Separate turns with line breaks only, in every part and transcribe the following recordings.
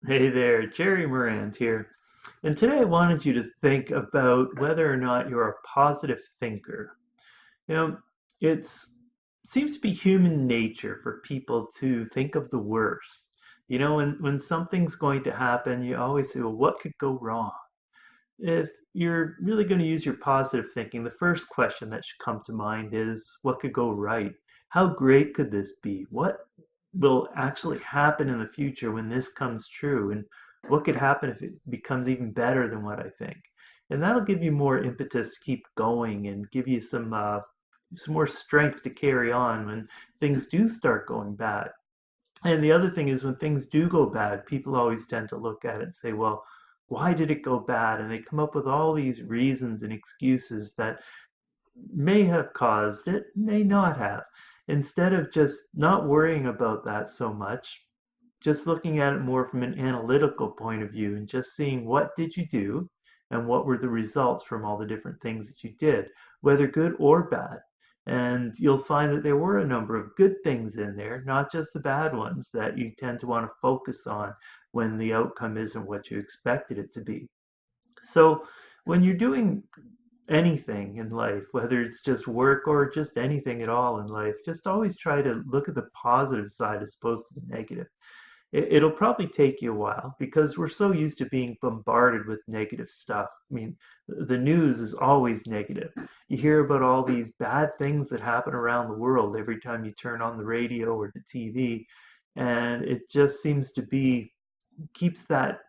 Hey there, Jerry Morant here. And today I wanted you to think about whether or not you're a positive thinker. You know, it's seems to be human nature for people to think of the worst. When something's going to happen, you always say, well, what could go wrong? If you're really going to use your positive thinking, the first question that should come to mind is what could go right? How great could this be? What will actually happen in the future when this comes true? And what could happen if it becomes even better than what I think? And that'll give you more impetus to keep going and give you some more strength to carry on when things do start going bad. And the other thing is when things do go bad, people always tend to look at it and say, well, why did it go bad? And they come up with all these reasons and excuses that may have caused it, may not have. Instead of just not worrying about that so much, just looking at it more from an analytical point of view and just seeing what did you do and what were the results from all the different things that you did, whether good or bad. And you'll find that there were a number of good things in there, not just the bad ones that you tend to want to focus on when the outcome isn't what you expected it to be. So when you're doing anything in life, whether it's just work or just anything at all in life, just always try to look at the positive side as opposed to the negative. It'll probably take you a while because we're so used to being bombarded with negative stuff. I mean, the news is always negative. You hear about all these bad things that happen around the world every time you turn on the radio or the TV, and it just seems to be keeps that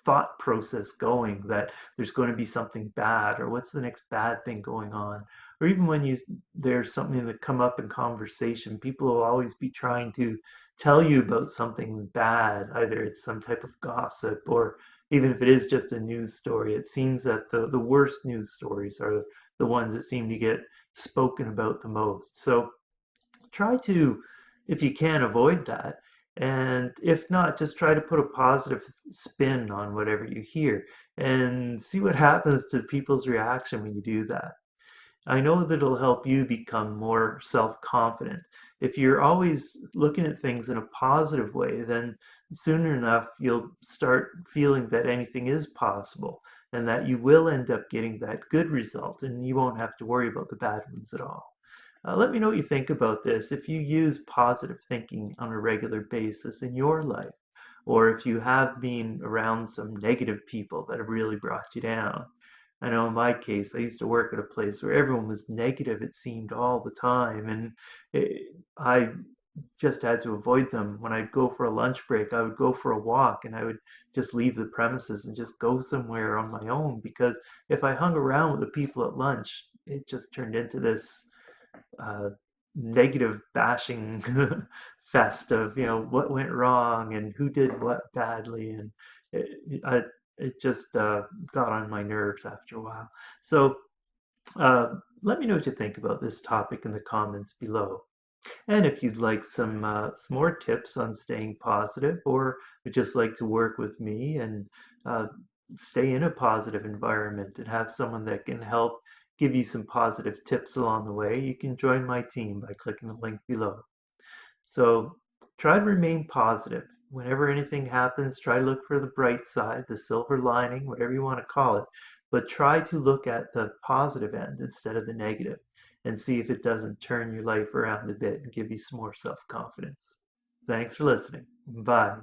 thought process going that there's going to be something bad or what's the next bad thing going on, or even when you there's something that come up in conversation, people will always be trying to tell you about something bad, either it's some type of gossip or even if it is just a news story. It seems that the worst news stories are the ones that seem to get spoken about the most. So try to, if you can, avoid that. And if not, just try to put a positive spin on whatever you hear and see what happens to people's reaction when you do that. I know that it'll help you become more self-confident. If you're always looking at things in a positive way, then sooner enough you'll start feeling that anything is possible and that you will end up getting that good result and you won't have to worry about the bad ones at all. Let me know what you think about this. If you use positive thinking on a regular basis in your life, or if you have been around some negative people that have really brought you down. I know in my case, I used to work at a place where everyone was negative, it seemed, all the time. And I just had to avoid them. When I'd go for a lunch break, I would go for a walk and I would just leave the premises and just go somewhere on my own because if I hung around with the people at lunch, it just turned into this uh, negative bashing fest of what went wrong and who did what badly, and it just got on my nerves after a while. So uh, let me know what you think about this topic in the comments below. And if you'd like some more tips on staying positive, or would just like to work with me and uh, stay in a positive environment and have someone that can help give you some positive tips along the way, you can join my team by clicking the link below. So try to remain positive. Whenever anything happens, try to look for the bright side, the silver lining, whatever you want to call it. But try to look at the positive end instead of the negative and see if it doesn't turn your life around a bit and give you some more self confidence. Thanks for listening. Bye.